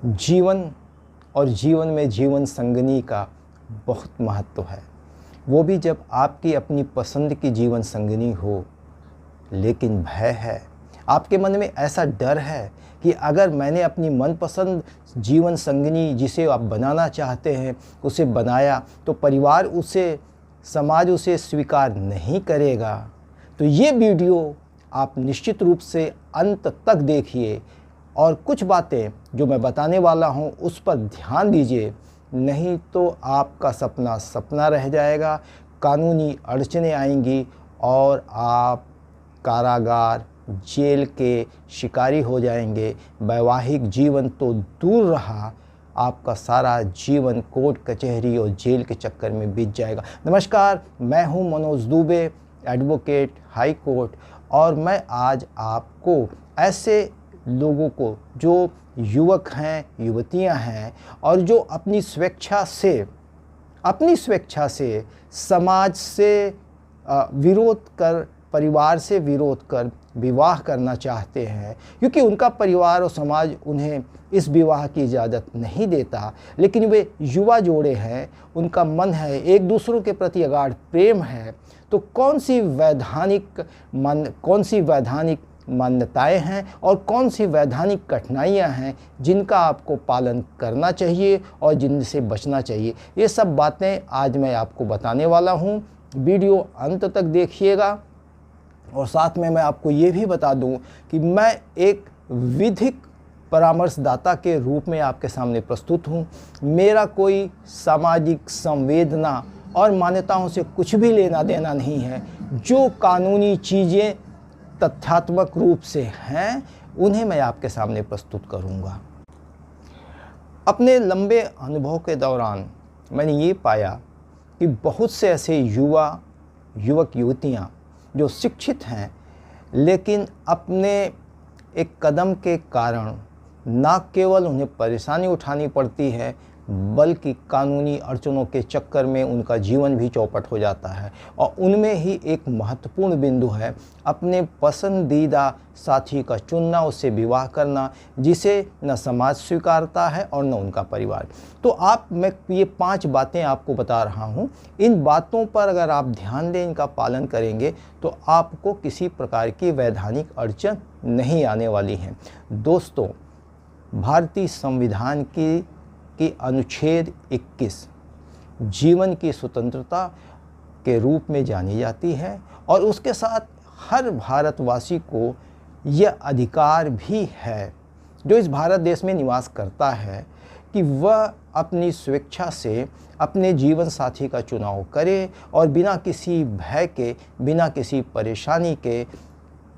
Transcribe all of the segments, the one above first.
जीवन और जीवन में जीवन संगिनी का बहुत महत्व है, वो भी जब आपकी अपनी पसंद की जीवन संगिनी हो। लेकिन भय है, आपके मन में ऐसा डर है कि अगर मैंने अपनी मनपसंद जीवन संगिनी जिसे आप बनाना चाहते हैं उसे बनाया तो परिवार उसे, समाज उसे स्वीकार नहीं करेगा। तो ये वीडियो आप निश्चित रूप से अंत तक देखिए और कुछ बातें जो मैं बताने वाला हूँ उस पर ध्यान दीजिए, नहीं तो आपका सपना सपना रह जाएगा, कानूनी अड़चनें आएंगी और आप कारागार, जेल के शिकारी हो जाएंगे। वैवाहिक जीवन तो दूर रहा, आपका सारा जीवन कोर्ट कचहरी और जेल के चक्कर में बीत जाएगा। नमस्कार, मैं हूं Manoj Dubey, advocate high court, और मैं आज आपको ऐसे लोगों को जो युवक हैं, युवतियां हैं और जो अपनी स्वेच्छा से समाज से विरोध कर, परिवार से विरोध कर विवाह करना चाहते हैं, क्योंकि उनका परिवार और समाज उन्हें इस विवाह की इजाज़त नहीं देता। लेकिन वे युवा जोड़े हैं, उनका मन है, एक दूसरों के प्रति अगाध प्रेम है। तो कौन सी वैधानिक मान्यताएं हैं और कौन सी वैधानिक कठिनाइयां हैं जिनका आपको पालन करना चाहिए और जिनसे बचना चाहिए, ये सब बातें आज मैं आपको बताने वाला हूं। वीडियो अंत तक देखिएगा। और साथ में मैं आपको ये भी बता दूं कि मैं एक विधिक परामर्शदाता के रूप में आपके सामने प्रस्तुत हूं। मेरा कोई सामाजिक संवेदना और मान्यताओं से कुछ भी लेना देना नहीं है। जो कानूनी चीज़ें तथ्यात्मक रूप से हैं उन्हें मैं आपके सामने प्रस्तुत करूंगा। अपने लंबे अनुभव के दौरान मैंने ये पाया कि बहुत से ऐसे युवक युवतियां जो शिक्षित हैं लेकिन अपने एक कदम के कारण न केवल उन्हें परेशानी उठानी पड़ती है बल्कि कानूनी अड़चनों के चक्कर में उनका जीवन भी चौपट हो जाता है। और उनमें ही एक महत्वपूर्ण बिंदु है अपने पसंदीदा साथी का चुनना, उससे विवाह करना, जिसे न समाज स्वीकारता है और न उनका परिवार। तो मैं ये 5 बातें आपको बता रहा हूँ। इन बातों पर अगर आप ध्यान दें, इनका पालन करेंगे तो आपको किसी प्रकार की वैधानिक अड़चन नहीं आने वाली है। दोस्तों, भारतीय संविधान की अनुच्छेद 21 जीवन की स्वतंत्रता के रूप में जानी जाती है और उसके साथ हर भारतवासी को यह अधिकार भी है जो इस भारत देश में निवास करता है कि वह अपनी स्वेच्छा से अपने जीवन साथी का चुनाव करे और बिना किसी भय के, बिना किसी परेशानी के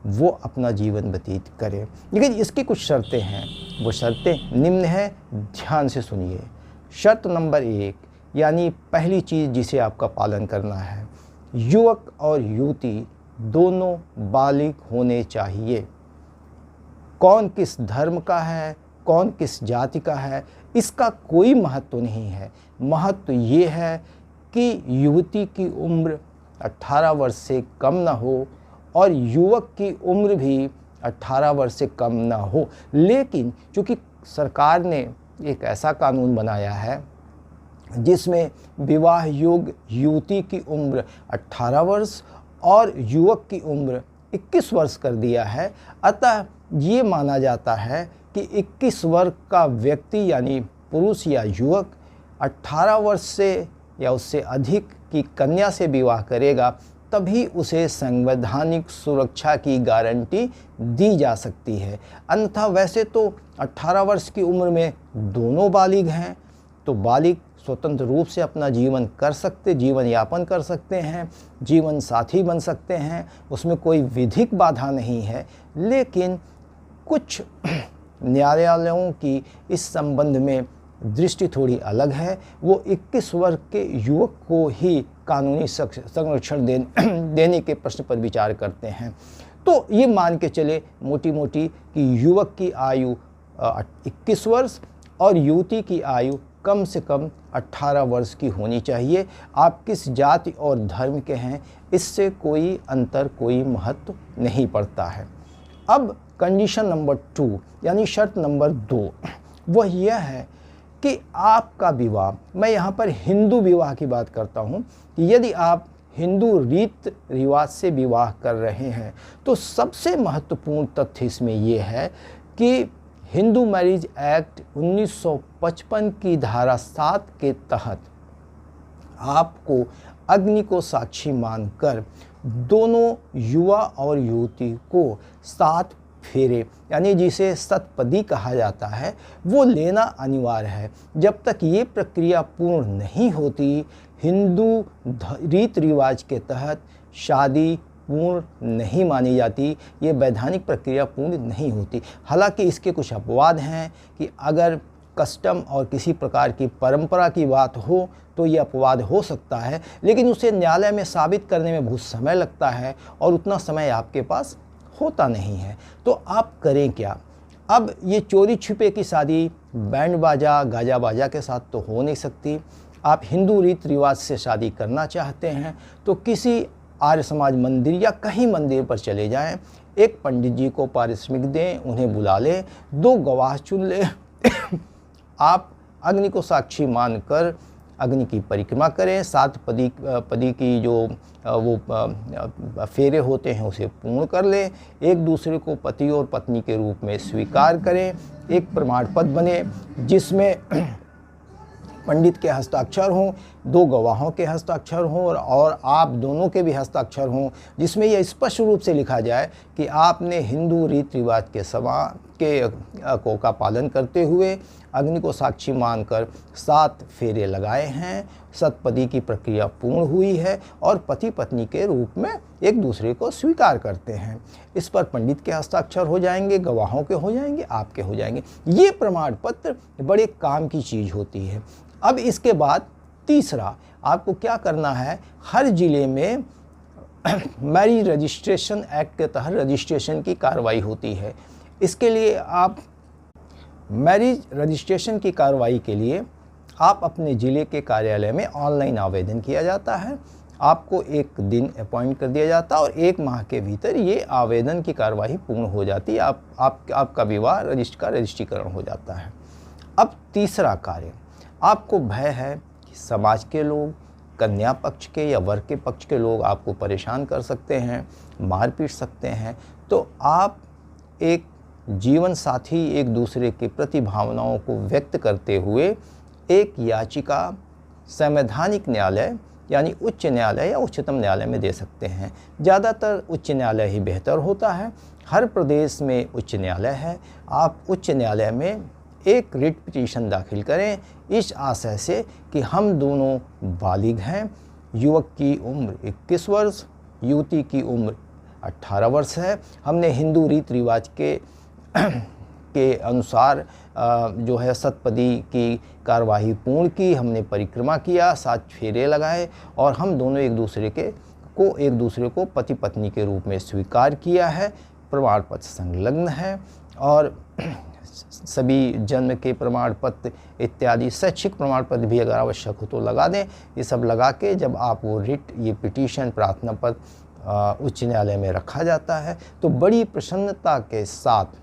वो अपना जीवन व्यतीत करे। लेकिन इसकी कुछ शर्तें हैं, वो शर्तें निम्न हैं, ध्यान से सुनिए। शर्त नंबर 1, यानी पहली चीज़ जिसे आपका पालन करना है, युवक और युवती दोनों बालिग होने चाहिए। कौन किस धर्म का है, कौन किस जाति का है, इसका कोई महत्व नहीं है। महत्व ये है कि युवती की उम्र 18 वर्ष से कम ना हो और युवक की उम्र भी 18 वर्ष से कम ना हो। लेकिन चूँकि सरकार ने एक ऐसा कानून बनाया है जिसमें विवाह योग्य युवती की उम्र 18 वर्ष और युवक की उम्र 21 वर्ष कर दिया है, अतः ये माना जाता है कि 21 वर्ष का व्यक्ति यानी पुरुष या युवक 18 वर्ष से या उससे अधिक की कन्या से विवाह करेगा तभी उसे संवैधानिक सुरक्षा की गारंटी दी जा सकती है। अन्यथा वैसे तो 18 वर्ष की उम्र में दोनों बालिग हैं, तो बालिग स्वतंत्र रूप से अपना जीवन यापन कर सकते हैं, जीवन साथी बन सकते हैं, उसमें कोई विधिक बाधा नहीं है। लेकिन कुछ न्यायालयों की इस संबंध में दृष्टि थोड़ी अलग है। वो 21 वर्ष के युवक को ही कानूनी संरक्षण देने के प्रश्न पर विचार करते हैं। तो ये मान के चले मोटी कि युवक की आयु 21 वर्ष और युवती की आयु कम से कम 18 वर्ष की होनी चाहिए। आप किस जाति और धर्म के हैं इससे कोई अंतर, कोई महत्व नहीं पड़ता है। अब कंडीशन नंबर 2 यानी शर्त नंबर 2, वह यह है कि आपका विवाह, मैं यहाँ पर हिंदू विवाह की बात करता हूँ, कि यदि आप हिंदू रीत रिवाज से विवाह कर रहे हैं तो सबसे महत्वपूर्ण तथ्य इसमें यह है कि हिंदू मैरिज एक्ट 1955 की धारा 7 के तहत आपको अग्नि को साक्षी मानकर दोनों युवा और युवती को 7 फेरे, यानी जिसे सतपदी कहा जाता है, वो लेना अनिवार्य है। जब तक ये प्रक्रिया पूर्ण नहीं होती, हिंदू रीत रिवाज के तहत शादी पूर्ण नहीं मानी जाती, ये वैधानिक प्रक्रिया पूर्ण नहीं होती। हालांकि इसके कुछ अपवाद हैं कि अगर कस्टम और किसी प्रकार की परंपरा की बात हो तो ये अपवाद हो सकता है, लेकिन उसे न्यायालय में साबित करने में बहुत समय लगता है और उतना समय आपके पास होता नहीं है। तो आप करें क्या? अब ये चोरी छिपे की शादी बैंड बाजा गाजा बाजा के साथ तो हो नहीं सकती। आप हिंदू रीत रिवाज से शादी करना चाहते हैं तो किसी आर्य समाज मंदिर या कहीं मंदिर पर चले जाएं, एक पंडित जी को पारिश्रमिक दें, उन्हें बुला लें, 2 गवाह चुन लें आप अग्नि को साक्षी मानकर अग्नि की परिक्रमा करें, 7 पदी की जो वो फेरे होते हैं उसे पूर्ण कर लें, एक दूसरे को पति और पत्नी के रूप में स्वीकार करें, एक प्रमाण पत्र बने जिसमें पंडित के हस्ताक्षर हों, 2 गवाहों के हस्ताक्षर हों और आप दोनों के भी हस्ताक्षर हों, जिसमें यह स्पष्ट रूप से लिखा जाए कि आपने हिंदू रीत रिवाज के का पालन करते हुए अग्नि को साक्षी मानकर 7 फेरे लगाए हैं, सतपदी की प्रक्रिया पूर्ण हुई है और पति पत्नी के रूप में एक दूसरे को स्वीकार करते हैं। इस पर पंडित के हस्ताक्षर हो जाएंगे, गवाहों के हो जाएंगे, आपके हो जाएंगे। ये प्रमाण पत्र बड़े काम की चीज़ होती है। अब इसके बाद तीसरा आपको क्या करना है, हर ज़िले में मैरिज रजिस्ट्रेशन एक्ट के तहत रजिस्ट्रेशन की कार्रवाई होती है। इसके लिए आप मैरिज रजिस्ट्रेशन की कार्रवाई के लिए आप अपने ज़िले के कार्यालय में ऑनलाइन आवेदन किया जाता है। आपको एक दिन अपॉइंट कर दिया जाता है और 1 माह के भीतर ये आवेदन की कार्रवाई पूर्ण हो जाती है। आपका विवाह रजिस्ट्रीकरण हो जाता है। अब तीसरा कार्य, आपको भय है कि समाज के लोग, कन्या पक्ष के या वर के पक्ष के लोग आपको परेशान कर सकते हैं, मार पीट सकते हैं, तो आप एक जीवन साथी एक दूसरे के प्रति भावनाओं को व्यक्त करते हुए एक याचिका संवैधानिक न्यायालय यानी उच्च न्यायालय या उच्चतम न्यायालय में दे सकते हैं। ज़्यादातर उच्च न्यायालय ही बेहतर होता है। हर प्रदेश में उच्च न्यायालय है। आप उच्च न्यायालय में एक रिट पिटीशन दाखिल करें इस आशय से कि हम दोनों बालिग हैं, युवक की उम्र 21 वर्ष, युवती की उम्र 18 वर्ष है, हमने हिंदू रीत रिवाज के अनुसार जो है सतपदी की कार्यवाही पूर्ण की, हमने परिक्रमा किया, 7 फेरे लगाए और हम दोनों एक दूसरे को पति पत्नी के रूप में स्वीकार किया है, प्रमाण पत्र संलग्न है और सभी जन्म के प्रमाण पत्र इत्यादि शैक्षिक प्रमाण पत्र भी अगर आवश्यक हो तो लगा दें। ये सब लगा के जब आप वो रिट ये पिटीशन प्रार्थना पत्र उच्च न्यायालय में रखा जाता है तो बड़ी प्रसन्नता के साथ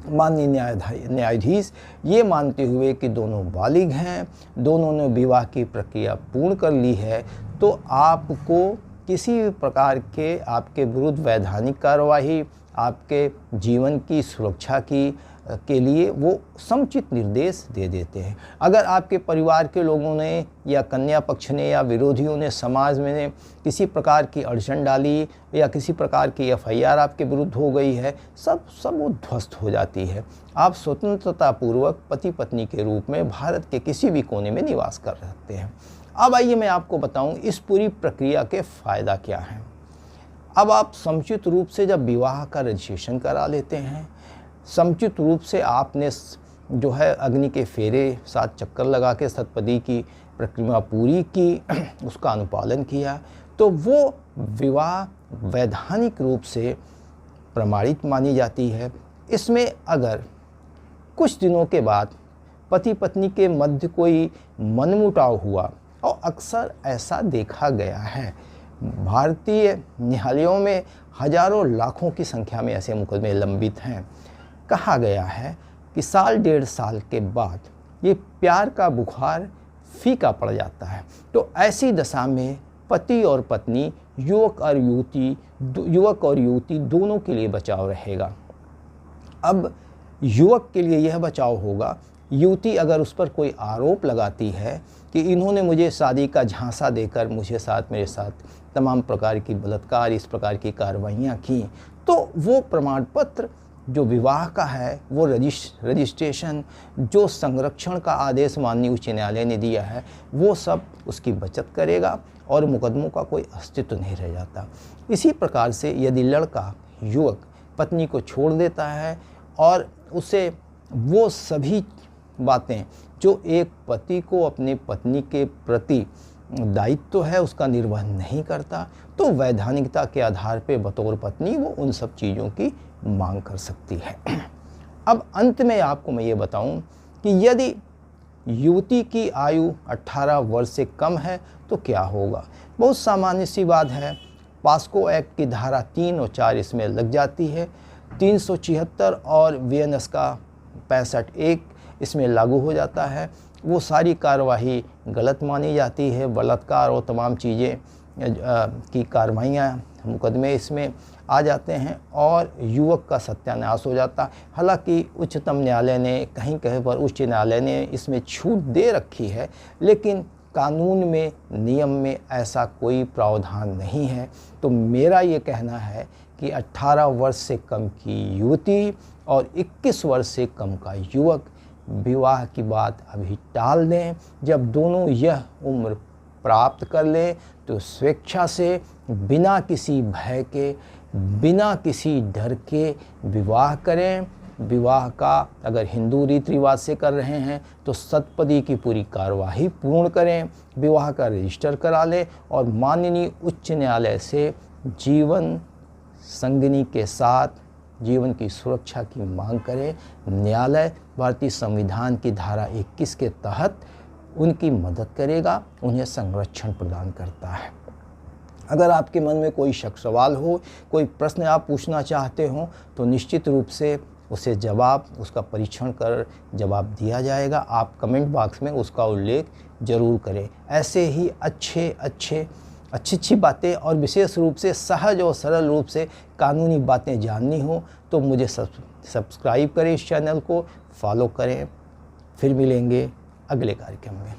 माननीय न्यायाधीश ये मानते हुए कि दोनों बालिग हैं, दोनों ने विवाह की प्रक्रिया पूर्ण कर ली है, तो आपको किसी भी प्रकार के आपके विरुद्ध वैधानिक कार्यवाही, आपके जीवन की सुरक्षा के लिए वो समुचित निर्देश दे देते हैं। अगर आपके परिवार के लोगों ने या कन्या पक्ष ने या विरोधियों ने समाज में किसी प्रकार की अड़चन डाली या किसी प्रकार की एफआईआर आपके विरुद्ध हो गई है, सब वो ध्वस्त हो जाती है। आप स्वतंत्रतापूर्वक पति पत्नी के रूप में भारत के किसी भी कोने में निवास कर सकते हैं। अब आइए मैं आपको बताऊं इस पूरी प्रक्रिया के फ़ायदा क्या हैं। अब आप समुचित रूप से जब विवाह का रजिस्ट्रेशन करा लेते हैं, समुचित रूप से आपने जो है अग्नि के फेरे 7 चक्कर लगा के सतपदी की प्रक्रिया पूरी की, उसका अनुपालन किया, तो वो विवाह वैधानिक रूप से प्रमाणित मानी जाती है। इसमें अगर कुछ दिनों के बाद पति पत्नी के मध्य कोई मनमुटाव हुआ, और अक्सर ऐसा देखा गया है, भारतीय न्यायालयों में हजारों लाखों की संख्या में ऐसे मुकदमे लंबित हैं, कहा गया है कि साल 1.5 साल के बाद ये प्यार का बुखार फीका पड़ जाता है। तो ऐसी दशा में पति और पत्नी, युवक और युवती दोनों के लिए बचाव रहेगा। अब युवक के लिए यह बचाव होगा, युवती अगर उस पर कोई आरोप लगाती है कि इन्होंने मुझे शादी का झांसा देकर मेरे साथ तमाम प्रकार की बलात्कार, इस प्रकार की कार्रवाइयाँ की, तो वो प्रमाण पत्र जो विवाह का है, वो रजिस्ट्रेशन, जो संरक्षण का आदेश माननीय उच्च न्यायालय ने दिया है, वो सब उसकी बचत करेगा और मुकदमों का कोई अस्तित्व नहीं रह जाता। इसी प्रकार से यदि लड़का, युवक पत्नी को छोड़ देता है और उसे वो सभी बातें जो एक पति को अपने पत्नी के प्रति दायित्व है उसका निर्वहन नहीं करता, तो वैधानिकता के आधार पे बतौर पत्नी वो उन सब चीज़ों की मांग कर सकती है। अब अंत में आपको मैं ये बताऊं कि यदि युवती की आयु 18 वर्ष से कम है तो क्या होगा। बहुत सामान्य सी बात है, पास्को एक्ट की धारा 3 और 4 इसमें लग जाती है। 376 और VNS का 65(1) इसमें लागू हो जाता है। वो सारी कार्यवाही गलत मानी जाती है, बलात्कार और तमाम चीज़ें की कार्रवाइयाँ, मुकदमे इसमें आ जाते हैं और युवक का सत्यानाश हो जाता। हालांकि उच्चतम न्यायालय ने कहीं पर उच्च न्यायालय ने इसमें छूट दे रखी है, लेकिन कानून में, नियम में ऐसा कोई प्रावधान नहीं है। तो मेरा ये कहना है कि 18 वर्ष से कम की युवती और 21 वर्ष से कम का युवक विवाह की बात अभी टाल दें। जब दोनों यह उम्र प्राप्त कर लें तो स्वेच्छा से, बिना किसी भय के, बिना किसी डर के विवाह करें। विवाह का अगर हिंदू रीति रिवाज से कर रहे हैं तो सतपदी की पूरी कार्यवाही पूर्ण करें, विवाह का रजिस्टर करा लें और माननीय उच्च न्यायालय से जीवन संगिनी के साथ जीवन की सुरक्षा की मांग करें। न्यायालय भारतीय संविधान की धारा 21 के तहत उनकी मदद करेगा, उन्हें संरक्षण प्रदान करता है। अगर आपके मन में कोई शक सवाल हो, कोई प्रश्न आप पूछना चाहते हो, तो निश्चित रूप से उसे उसका परीक्षण कर जवाब दिया जाएगा। आप कमेंट बॉक्स में उसका उल्लेख ज़रूर करें। ऐसे ही अच्छी बातें और विशेष रूप से सहज और सरल रूप से कानूनी बातें जाननी हो तो मुझे सब्सक्राइब करें, इस चैनल को फॉलो करें। फिर मिलेंगे अगले कार्यक्रम में।